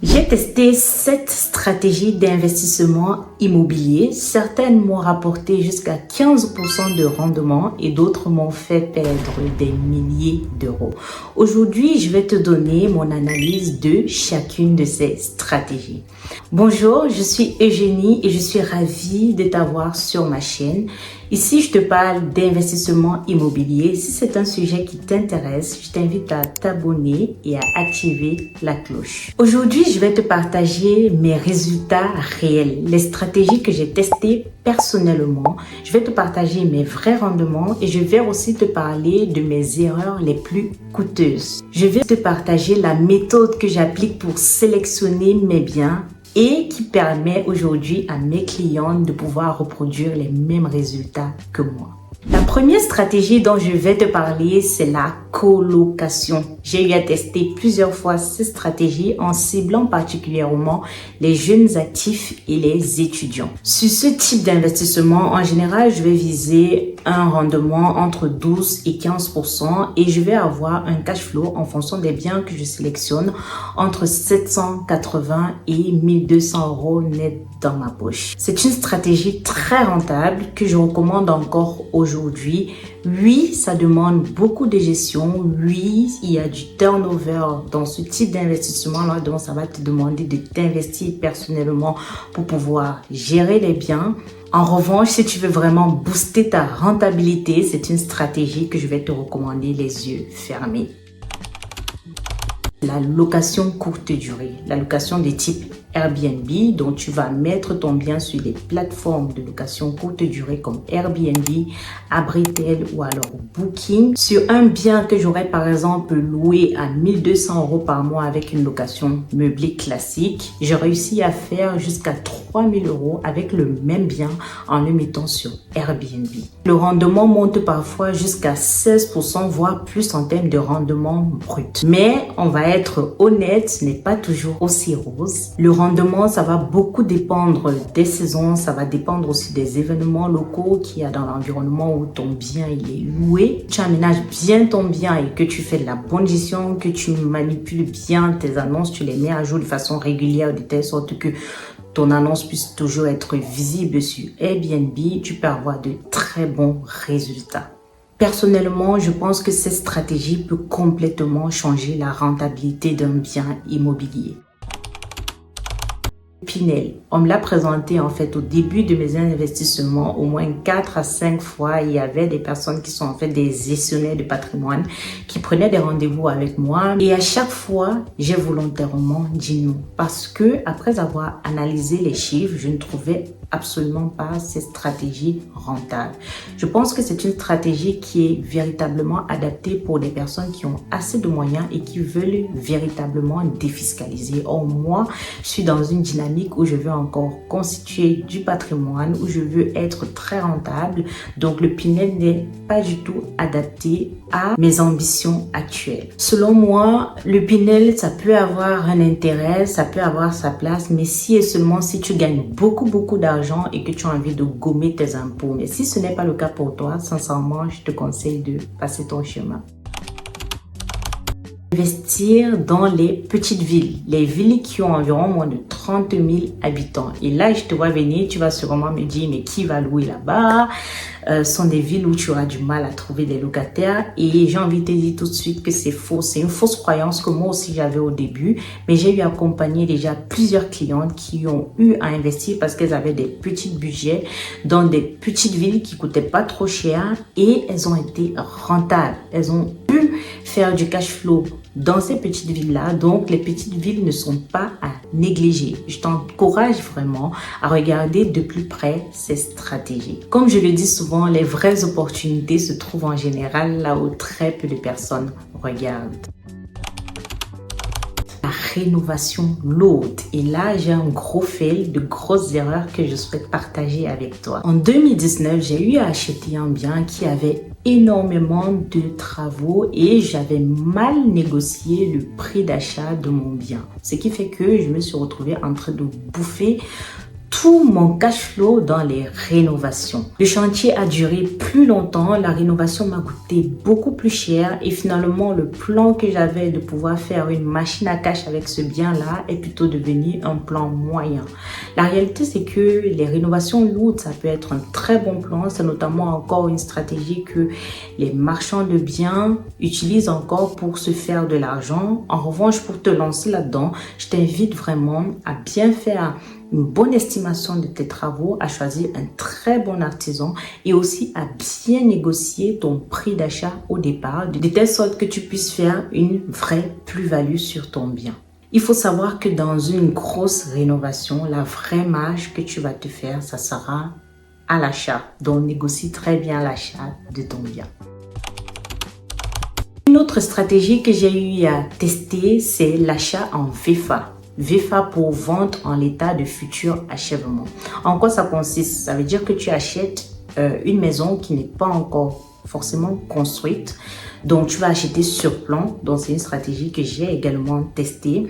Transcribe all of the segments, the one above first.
J'ai testé 7 stratégies d'investissement immobilier. Certaines m'ont rapporté jusqu'à 15% de rendement et d'autres m'ont fait perdre des milliers d'euros. Aujourd'hui, je vais te donner mon analyse de chacune de ces stratégies. Bonjour, je suis Eugénie et je suis ravie de t'avoir sur ma chaîne. Ici, je te parle d'investissement immobilier. Si c'est un sujet qui t'intéresse, je t'invite à t'abonner et à activer la cloche. Aujourd'hui, je vais te partager mes résultats réels, les stratégies que j'ai testées personnellement. Je vais te partager mes vrais rendements et je vais aussi te parler de mes erreurs les plus coûteuses. Je vais te partager la méthode que j'applique pour sélectionner mes biens et qui permet aujourd'hui à mes clients de pouvoir reproduire les mêmes résultats que moi. La première stratégie dont je vais te parler, c'est la colocation. J'ai eu à tester plusieurs fois ces stratégies en ciblant particulièrement les jeunes actifs et les étudiants. Sur ce type d'investissement, en général, je vais viser un rendement entre 12 et 15% et je vais avoir un cash flow en fonction des biens que je sélectionne entre 780 et 1200 euros net dans ma poche. C'est une stratégie très rentable que je recommande encore aujourd'hui. Oui, ça demande beaucoup de gestion. Oui, il y a du turnover dans ce type d'investissement-là. Donc, ça va te demander de t'investir personnellement pour pouvoir gérer les biens. En revanche, si tu veux vraiment booster ta rentabilité, c'est une stratégie que je vais te recommander les yeux fermés. La location courte durée, la location de type Airbnb, dont tu vas mettre ton bien sur des plateformes de location courte durée comme Airbnb, Abritel ou alors Booking. Sur un bien que j'aurais par exemple loué à 1200 euros par mois avec une location meublée classique, j'ai réussi à faire jusqu'à 3000 euros avec le même bien en le mettant sur Airbnb. Le rendement monte parfois jusqu'à 16%, voire plus en termes de rendement brut. Mais on va être honnête, ce n'est pas toujours aussi rose. Le rendement, ça va beaucoup dépendre des saisons, ça va dépendre aussi des événements locaux qu'il y a dans l'environnement où ton bien il est loué. Tu aménages bien ton bien et que tu fais de la bonne gestion, que tu manipules bien tes annonces, tu les mets à jour de façon régulière de telle sorte que ton annonce puisse toujours être visible sur Airbnb, tu peux avoir de très bons résultats. Personnellement, je pense que cette stratégie peut complètement changer la rentabilité d'un bien immobilier. Pinel, on me l'a présenté en fait au début de mes investissements au moins 4 à 5 fois. Il y avait des personnes qui sont en fait des gestionnaires de patrimoine qui prenaient des rendez-vous avec moi et à chaque fois, j'ai volontairement dit non parce que après avoir analysé les chiffres, je ne trouvais absolument pas cette stratégie rentable. Je pense que c'est une stratégie qui est véritablement adaptée pour des personnes qui ont assez de moyens et qui veulent véritablement défiscaliser. Or, moi, je suis dans une dynamique où je veux encore constituer du patrimoine, où je veux être très rentable. Donc, le Pinel n'est pas du tout adapté à mes ambitions actuelles. Selon moi, le Pinel, ça peut avoir un intérêt, ça peut avoir sa place, mais si et seulement si tu gagnes beaucoup d'argent et que tu as envie de gommer tes impôts. Mais si ce n'est pas le cas pour toi, sincèrement, je te conseille de passer ton chemin. Investir dans les petites villes, les villes qui ont environ moins de 30 000 habitants. Et là, je te vois venir, tu vas sûrement me dire, mais qui va louer là-bas? Sont des villes où tu auras du mal à trouver des locataires. Et j'ai envie de te dire tout de suite que c'est faux. C'est une fausse croyance que moi aussi j'avais au début. Mais j'ai eu accompagné déjà plusieurs clientes qui ont eu à investir parce qu'elles avaient des petits budgets dans des petites villes qui coûtaient pas trop cher et elles ont été rentables. Elles ont pu faire du cash flow dans ces petites villes-là. Donc, les petites villes ne sont pas à négliger. Je t'encourage vraiment à regarder de plus près ces stratégies. Comme je le dis souvent, les vraies opportunités se trouvent en général là où très peu de personnes regardent. La rénovation lourde. Et là, j'ai un gros fail, de grosses erreurs que je souhaite partager avec toi. En 2019, j'ai eu à acheter un bien qui avait énormément de travaux et j'avais mal négocié le prix d'achat de mon bien. Ce qui fait que je me suis retrouvée en train de bouffer tout mon cash flow dans les rénovations. Le chantier a duré plus longtemps, la rénovation m'a coûté beaucoup plus cher et finalement le plan que j'avais de pouvoir faire une machine à cash avec ce bien-là est plutôt devenu un plan moyen. La réalité, c'est que les rénovations lourdes, ça peut être un très bon plan. C'est notamment encore une stratégie que les marchands de biens utilisent encore pour se faire de l'argent. En revanche, pour te lancer là-dedans, je t'invite vraiment à bien faire une bonne estimation de tes travaux, à choisir un très bon artisan et aussi à bien négocier ton prix d'achat au départ, de telle sorte que tu puisses faire une vraie plus-value sur ton bien. Il faut savoir que dans une grosse rénovation, la vraie marge que tu vas te faire, ça sera à l'achat. Donc, négocie très bien l'achat de ton bien. Une autre stratégie que j'ai eu à tester, c'est l'achat en VFA. VFA pour vente en l'état de futur achèvement. En quoi ça consiste? Ça veut dire que tu achètes une maison qui n'est pas encore forcément construite. Donc, tu vas acheter sur plan. Donc, c'est une stratégie que j'ai également testée.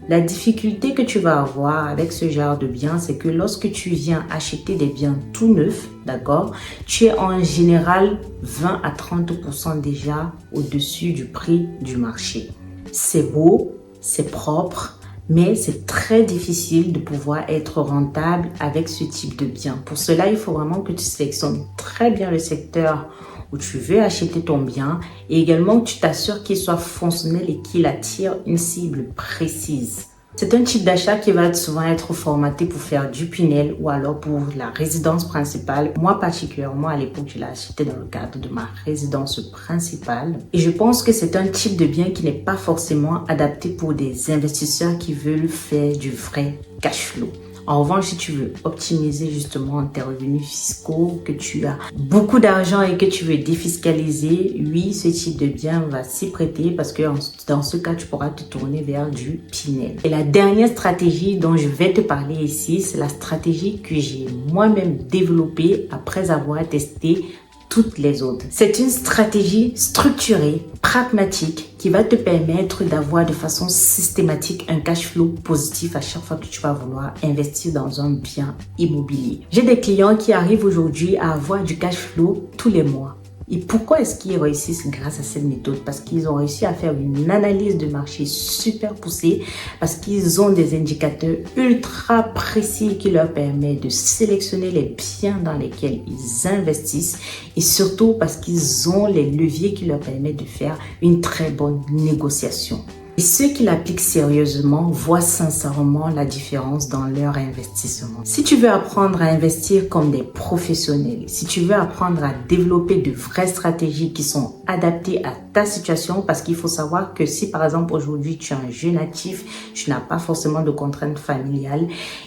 La difficulté que tu vas avoir avec ce genre de biens, c'est que lorsque tu viens acheter des biens tout neufs, d'accord, tu es en général 20 à 30% déjà au-dessus du prix du marché. C'est beau, c'est propre, mais c'est très difficile de pouvoir être rentable avec ce type de bien. Pour cela, il faut vraiment que tu sélectionnes très bien le secteur où tu veux acheter ton bien et également que tu t'assures qu'il soit fonctionnel et qu'il attire une cible précise. C'est un type d'achat qui va souvent être formaté pour faire du Pinel ou alors pour la résidence principale. Moi particulièrement, à l'époque, je l'ai acheté dans le cadre de ma résidence principale. Et je pense que c'est un type de bien qui n'est pas forcément adapté pour des investisseurs qui veulent faire du vrai cash flow. En revanche, si tu veux optimiser justement tes revenus fiscaux, que tu as beaucoup d'argent et que tu veux défiscaliser, oui, ce type de bien va s'y prêter parce que dans ce cas, tu pourras te tourner vers du Pinel. Et la dernière stratégie dont je vais te parler ici, c'est la stratégie que j'ai moi-même développée après avoir testé toutes les autres. C'est une stratégie structurée, pragmatique, qui va te permettre d'avoir de façon systématique un cash flow positif à chaque fois que tu vas vouloir investir dans un bien immobilier. J'ai des clients qui arrivent aujourd'hui à avoir du cash flow tous les mois. Et pourquoi est-ce qu'ils réussissent grâce à cette méthode? Parce qu'ils ont réussi à faire une analyse de marché super poussée, parce qu'ils ont des indicateurs ultra précis qui leur permettent de sélectionner les biens dans lesquels ils investissent et surtout parce qu'ils ont les leviers qui leur permettent de faire une très bonne négociation. Et ceux qui l'appliquent sérieusement voient sincèrement la différence dans leur investissement. Si tu veux apprendre à investir comme des professionnels, si tu veux apprendre à développer de vraies stratégies qui sont adaptées à ta situation, parce qu'il faut savoir que si par exemple aujourd'hui tu es un jeune actif, tu n'as pas forcément de contraintes familiales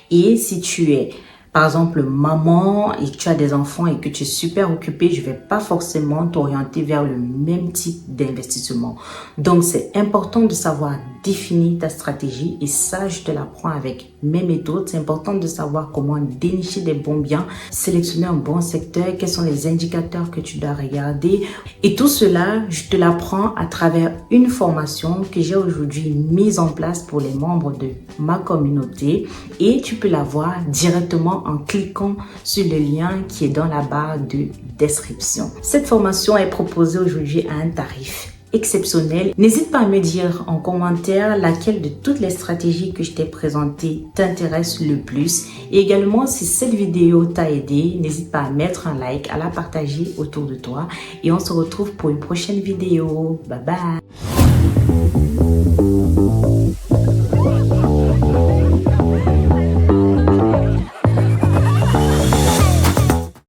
et si tu es par exemple maman et que tu as des enfants et que tu es super occupé, je ne vais pas forcément t'orienter vers le même type d'investissement. Donc, c'est important de savoir définir ta stratégie et ça, je te l'apprends avec mes méthodes. C'est important de savoir comment dénicher des bons biens, sélectionner un bon secteur, quels sont les indicateurs que tu dois regarder. Et tout cela, je te l'apprends à travers une formation que j'ai aujourd'hui mise en place pour les membres de ma communauté et tu peux la voir directement en cliquant sur le lien qui est dans la barre de description. Cette formation est proposée aujourd'hui à un tarif exceptionnel. N'hésite pas à me dire en commentaire laquelle de toutes les stratégies que je t'ai présentées t'intéresse le plus. Et également, si cette vidéo t'a aidé, n'hésite pas à mettre un like, à la partager autour de toi. Et on se retrouve pour une prochaine vidéo. Bye bye!